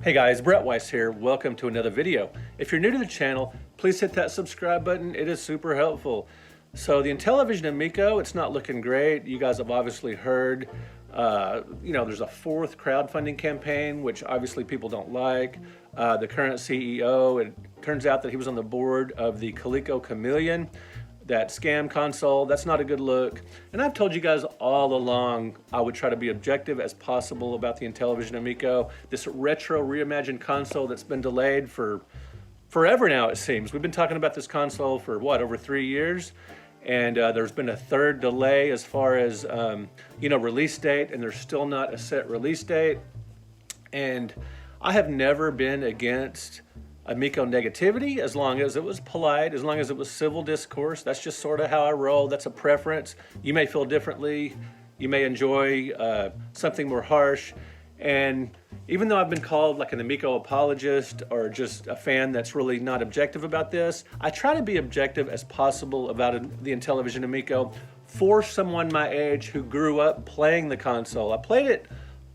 Hey guys, Brett Weiss here. Welcome to another video. If you're new to the channel, please hit that subscribe button. It is super helpful. So the Intellivision Amico, it's not looking great. You guys have obviously heard, there's a fourth crowdfunding campaign, which obviously people don't like. The current CEO, it turns out that he was on the board of the Coleco Chameleon, that scam console. That's not a good look. And I've told you guys all along I would try to be objective as possible about the Intellivision Amico, this retro reimagined console that's been delayed for forever now, it seems. We've been talking about this console for what, over 3 years? And there's been a third delay as far as release date, and there's still not a set release date. And I have never been against Amico negativity, as long as it was polite, as long as it was civil discourse. That's just sort of how I roll. That's a preference. You may feel differently. You may enjoy something more harsh. And even though I've been called like an Amico apologist or just a fan that's really not objective about this, I try to be objective as possible about the Intellivision Amico for someone my age who grew up playing the console. I played it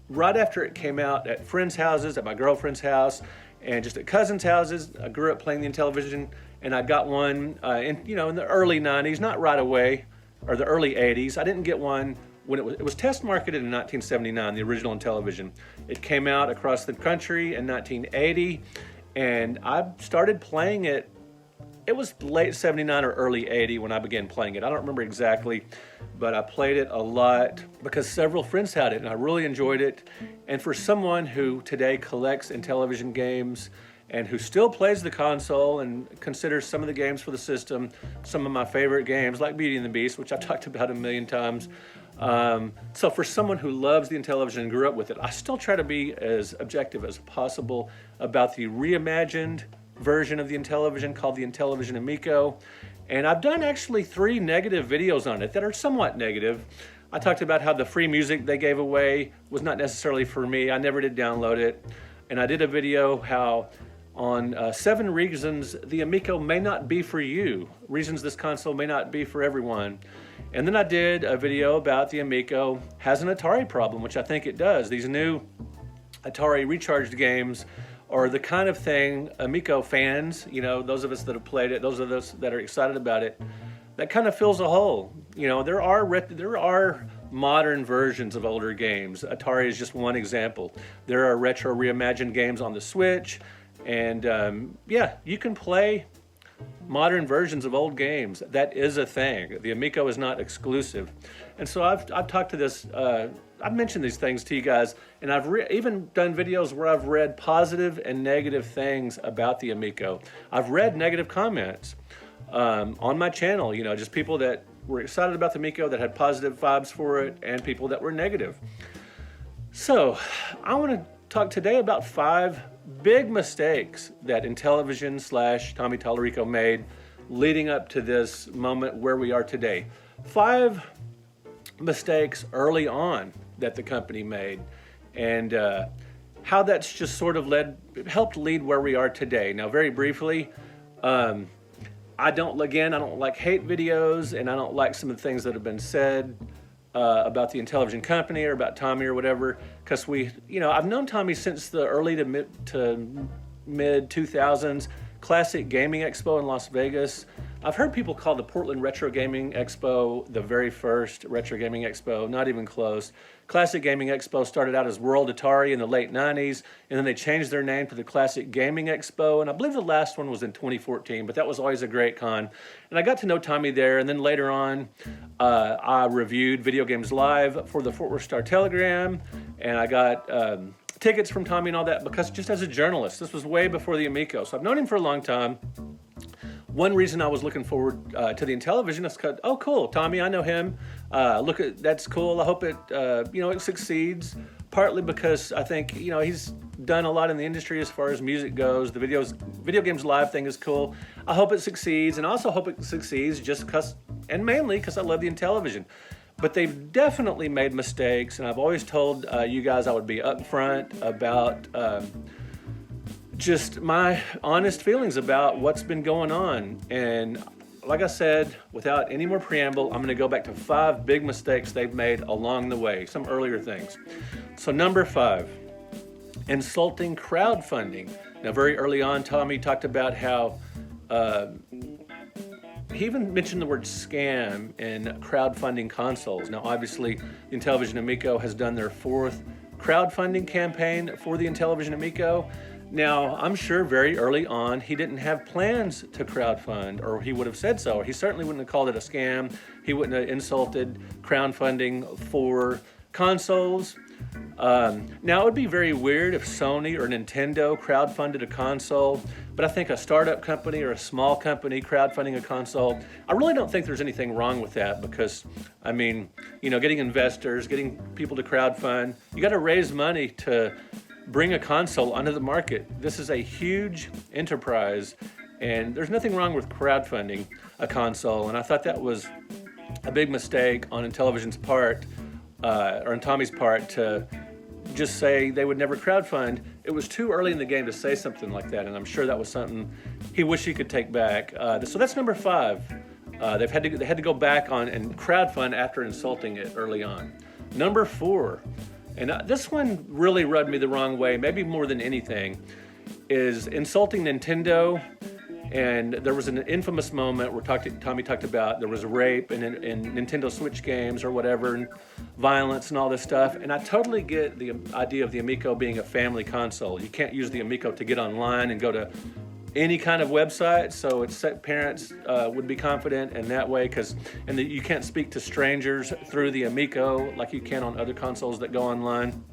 right after it came out at friends' houses, at my girlfriend's house, and just at cousins' houses. I grew up playing the Intellivision, and I got one in the early 90s, not right away, or the early 80s. I didn't get one when it was test marketed in 1979, the original Intellivision. It came out across the country in 1980, and I started playing it. It was late 79 or early 80 when I began playing it. I don't remember exactly, but I played it a lot because several friends had it and I really enjoyed it. And for someone who today collects Intellivision games and who still plays the console and considers some of the games for the system some of my favorite games, like Beauty and the Beast, which I've talked about a million times. So for someone who loves the Intellivision and grew up with it, I still try to be as objective as possible about the reimagined version of the Intellivision called the Intellivision Amico. And I've done actually 3 negative videos on it that are somewhat negative. I talked about how the free music they gave away was not necessarily for me. I never did download it. And I did a video how on 7 reasons the Amico may not be for you, reasons this console may not be for everyone. And then I did a video about the Amico has an Atari problem, which I think it does. These new Atari recharged games or the kind of thing Amico fans, those of us that have played it, those of us that are excited about it, that kind of fills a hole. There are modern versions of older games. Atari is just one example. There are retro reimagined games on the Switch, and you can play modern versions of old games. That is a thing. The Amico is not exclusive. And so I've talked to this, I've mentioned these things to you guys, and I've even done videos where I've read positive and negative things about the Amico. I've read negative comments on my channel, just people that were excited about the Amico that had positive vibes for it and people that were negative. So I want to talk today about 5 big mistakes that Intellivision / Tommy Tallarico made leading up to this moment where we are today. 5 mistakes early on that the company made, and how that's just sort of helped lead where we are today. Now, very briefly, I don't like hate videos, and I don't like some of the things that have been said about the Intellivision company or about Tommy or whatever, because I've known Tommy since the early to mid 2000s Classic Gaming Expo in Las Vegas. I've heard people call the Portland Retro Gaming Expo the very first Retro Gaming Expo. Not even close. Classic Gaming Expo started out as World Atari in the late 90s, and then they changed their name to the Classic Gaming Expo, and I believe the last one was in 2014, but that was always a great con. And I got to know Tommy there, and then later on, I reviewed Video Games Live for the Fort Worth Star-Telegram, and I got tickets from Tommy and all that, because just as a journalist, this was way before the Amico, so I've known him for a long time. One reason I was looking forward to the Intellivision is because, oh, cool, Tommy, I know him. That's cool. I hope it succeeds. Partly because I think, he's done a lot in the industry as far as music goes. The Video Games Live thing is cool. I hope it succeeds, and I also hope it succeeds just because, and mainly because I love the Intellivision. But they've definitely made mistakes, and I've always told you guys I would be upfront about just my honest feelings about what's been going on. And like I said, without any more preamble, I'm going to go back to 5 big mistakes they've made along the way, some earlier things. So number 5, insulting crowdfunding. Now, very early on, Tommy talked about how he even mentioned the word scam in crowdfunding consoles. Now, obviously, the Intellivision Amico has done their 4th crowdfunding campaign for the Intellivision Amico. Now, I'm sure very early on, he didn't have plans to crowdfund, or he would have said so. He certainly wouldn't have called it a scam. He wouldn't have insulted crowdfunding for consoles. Now, it would be very weird if Sony or Nintendo crowdfunded a console, but I think a startup company or a small company crowdfunding a console, I really don't think there's anything wrong with that because, I mean, getting investors, getting people to crowdfund, you got to raise money to bring a console onto the market. This is a huge enterprise, and there's nothing wrong with crowdfunding a console, and I thought that was a big mistake on Intellivision's part, or on Tommy's part, to just say they would never crowdfund. It was too early in the game to say something like that, and I'm sure that was something he wished he could take back. So that's number 5. They had to go back on and crowdfund after insulting it early on. Number 4, and this one really rubbed me the wrong way, maybe more than anything, is insulting Nintendo. And there was an infamous moment where Tommy talked about there was rape in Nintendo Switch games or whatever, and violence and all this stuff. And I totally get the idea of the Amico being a family console. You can't use the Amico to get online and go to any kind of website, so parents would be confident in that way, and you can't speak to strangers through the Amico like you can on other consoles that go online.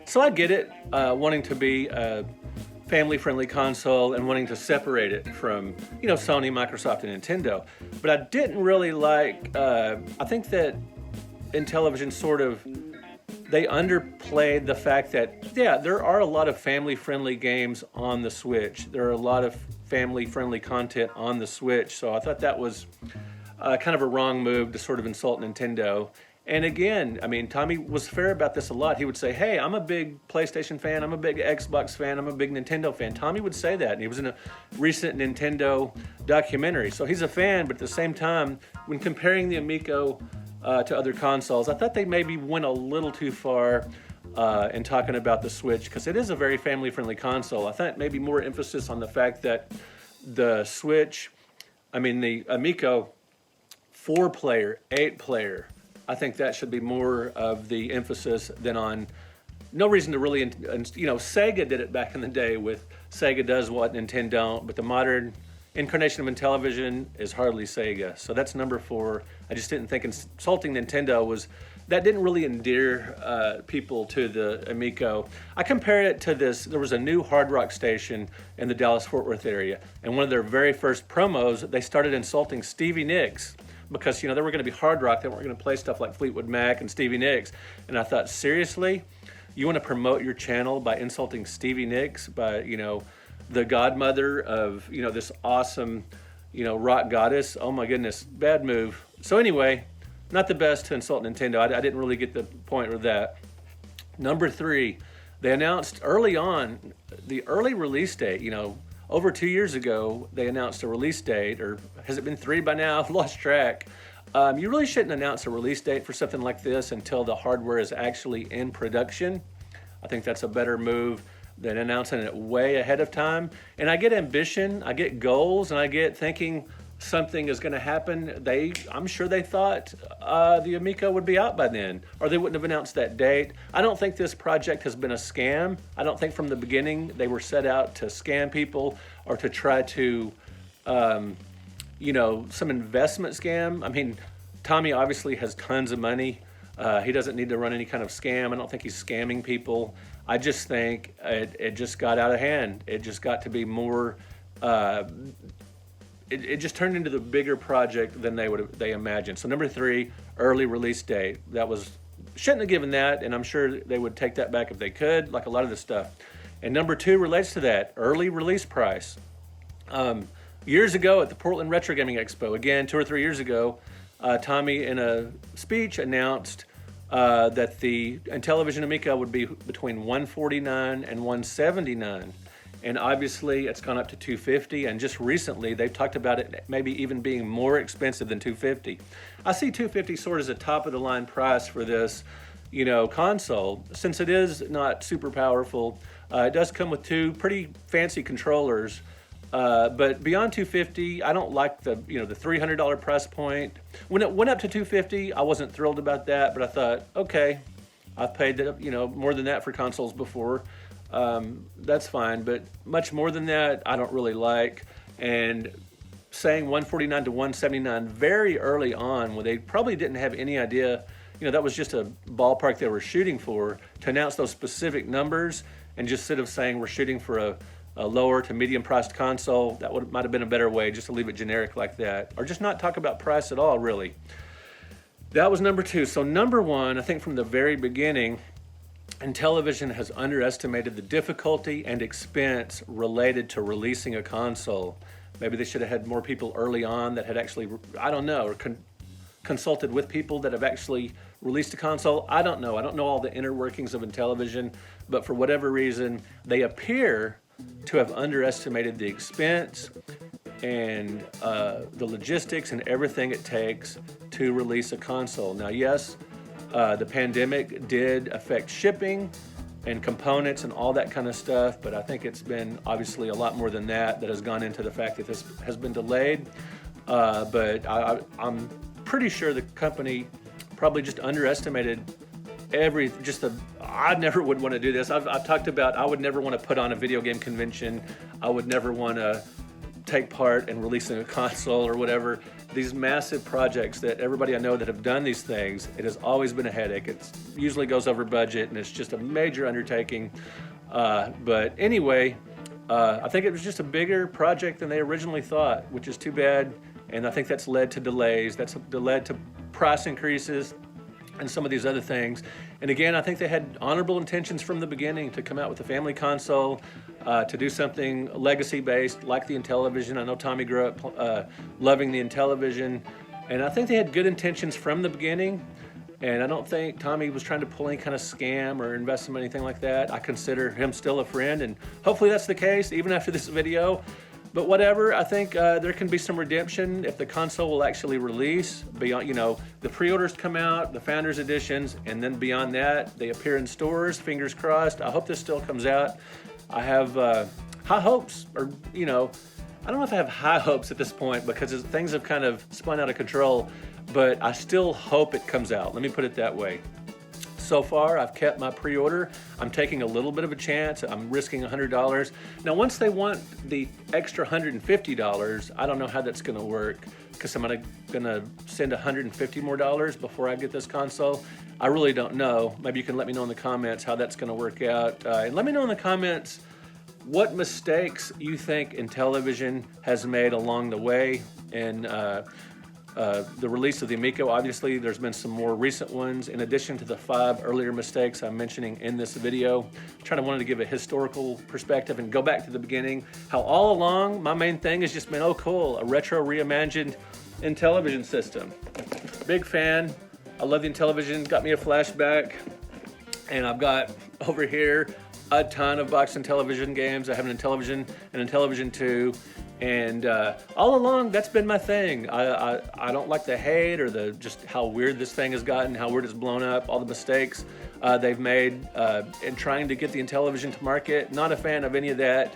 So I get it, wanting to be a family-friendly console and wanting to separate it from, Sony, Microsoft, and Nintendo. But I didn't really like, I think that Intellivision they underplayed the fact that, yeah, there are a lot of family-friendly games on the Switch. There are a lot of family-friendly content on the Switch. So I thought that was kind of a wrong move to sort of insult Nintendo. And again, I mean, Tommy was fair about this a lot. He would say, hey, I'm a big PlayStation fan, I'm a big Xbox fan, I'm a big Nintendo fan. Tommy would say that, and he was in a recent Nintendo documentary. So he's a fan, but at the same time, when comparing the Amico to other consoles, I thought they maybe went a little too far in talking about the Switch, because it is a very family-friendly console. I thought maybe more emphasis on the fact that the Switch, the Amico, 4-player, 8-player, I think that should be more of the emphasis than on, no reason to really, Sega did it back in the day with Sega does what Nintendo don't, but the modern incarnation of Intellivision is hardly Sega. So that's number 4. I just didn't think insulting Nintendo didn't really endear people to the Amico. I compared it to this, there was a new hard rock station in the Dallas-Fort Worth area, and one of their very first promos, they started insulting Stevie Nicks, because, they were going to be hard rock. They weren't going to play stuff like Fleetwood Mac and Stevie Nicks. And I thought, seriously? You want to promote your channel by insulting Stevie Nicks, by, the godmother of, this awesome, rock goddess? Oh my goodness, bad move. So anyway, not the best to insult Nintendo. I didn't really get the point with that. Number 3, they announced early on the early release date, over 2 years ago, they announced a release date, or has it been 3 by now? I've lost track. You really shouldn't announce a release date for something like this until the hardware is actually in production. I think that's a better move than announcing it way ahead of time. And I get ambition, I get goals, and I get thinking something is going to happen. I'm sure they thought the Amico would be out by then, or they wouldn't have announced that date. I don't think this project has been a scam. I don't think from the beginning they were set out to scam people or to try to, some investment scam. Tommy obviously has tons of money. He doesn't need to run any kind of scam. I don't think he's scamming people. I just think it just got out of hand. It just got to be more... It just turned into the bigger project than they imagined. So number 3, early release date. Shouldn't have given that, and I'm sure they would take that back if they could, like a lot of this stuff. And number 2 relates to that, early release price. Years ago at the Portland Retro Gaming Expo, again, 2 or 3 years ago, Tommy in a speech announced that the Intellivision Amico would be between $149 and $179. And obviously it's gone up to $250, and just recently they've talked about it maybe even being more expensive than $250. I see $250 sort of as a top of the line price for this, console. Since it is not super powerful, it does come with two pretty fancy controllers. But beyond 250, I don't like the the $300 price point. When it went up to 250, I wasn't thrilled about that, but I thought, okay, I've paid more than that for consoles before. That's fine, but much more than that, I don't really like. And saying 149 to 179 very early on, when they probably didn't have any idea, that was just a ballpark they were shooting for, to announce those specific numbers and just instead of saying we're shooting for a lower to medium priced console, that might have been a better way, just to leave it generic like that, or just not talk about price at all, really. That was number two. So number one, I think from the very beginning, Intellivision has underestimated the difficulty and expense related to releasing a console. Maybe they should have had more people early on that had actually, I don't know, or consulted with people that have actually released a console. I don't know. I don't know all the inner workings of Intellivision, but for whatever reason, they appear to have underestimated the expense and the logistics and everything it takes to release a console. Now, yes, the pandemic did affect shipping and components and all that kind of stuff, but I think it's been obviously a lot more than that has gone into the fact that this has been delayed. But I'm pretty sure the company probably just underestimated I never would want to do this. I've talked about, I would never want to put on a video game convention. I would never want to take part in releasing a console or whatever. These massive projects that everybody I know that have done these things, it has always been a headache. It usually goes over budget and it's just a major undertaking. But anyway, I think it was just a bigger project than they originally thought, which is too bad. And I think that's led to delays. That's led to price increases and some of these other things. And again, I think they had honorable intentions from the beginning to come out with a family console, to do something legacy-based like the Intellivision. I know Tommy grew up loving the Intellivision, and I think they had good intentions from the beginning. And I don't think Tommy was trying to pull any kind of scam or investment, anything like that. I consider him still a friend, and hopefully that's the case even after this video. But whatever, I think there can be some redemption if the console will actually release. Beyond, the pre-orders come out, the Founders Editions, and then beyond that, they appear in stores, fingers crossed. I hope this still comes out. I have high hopes, or, I don't know if I have high hopes at this point because things have kind of spun out of control, but I still hope it comes out. Let me put it that way. So far, I've kept my pre-order. I'm taking a little bit of a chance. I'm risking $100. Now, once they want the extra $150, I don't know how that's gonna work, because I'm gonna send $150 more before I get this console. I really don't know. Maybe you can let me know in the comments how that's gonna work out. And let me know in the comments what mistakes you think Intellivision has made along the way. And the release of the Amico, obviously there's been some more recent ones in addition to the 5 earlier mistakes I'm mentioning in this video. Wanted to give a historical perspective and go back to the beginning, how all along my main thing has just been, oh cool, a retro reimagined Intellivision system. Big fan. I love the Intellivision, got me a flashback, and I've got over here a ton of boxed Intellivision games. I have an Intellivision and Intellivision 2. And all along, that's been my thing. I don't like the hate or just how weird this thing has gotten, how weird it's blown up, all the mistakes they've made in trying to get the Intellivision to market. Not a fan of any of that,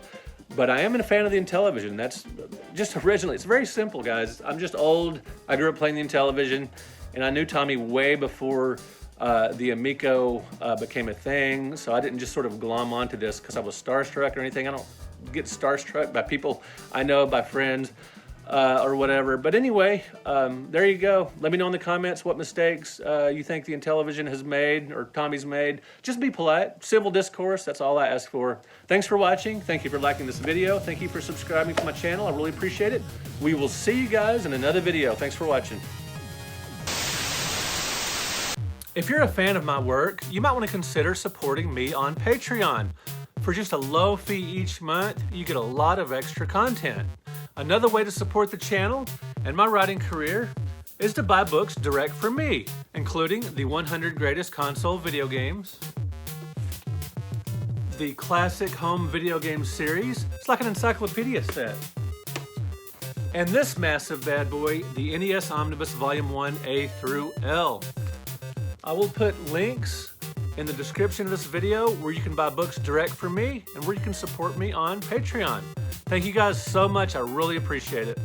but I am a fan of the Intellivision. That's just originally. It's very simple, guys. I'm just old. I grew up playing the Intellivision, and I knew Tommy way before the Amico became a thing, so I didn't just sort of glom onto this because I was starstruck or anything. I don't get starstruck by people I know, by friends or whatever. But anyway, there you go. Let me know in the comments what mistakes you think the Intellivision has made or Tommy's made. Just be polite, civil discourse, that's all I ask for. Thanks for watching. Thank you for liking this video. Thank you for subscribing to my channel. I really appreciate it. We will see you guys in another video. Thanks for watching. If you're a fan of my work, you might want to consider supporting me on Patreon. For just a low fee each month, you get a lot of extra content. Another way to support the channel and my writing career is to buy books direct from me, including the 100 Greatest Console Video Games, the Classic Home Video Game Series. It's like an encyclopedia set. And this massive bad boy, the NES Omnibus Volume 1 A through L. I will put links in the description of this video where you can buy books direct from me and where you can support me on Patreon. Thank you guys so much. I really appreciate it.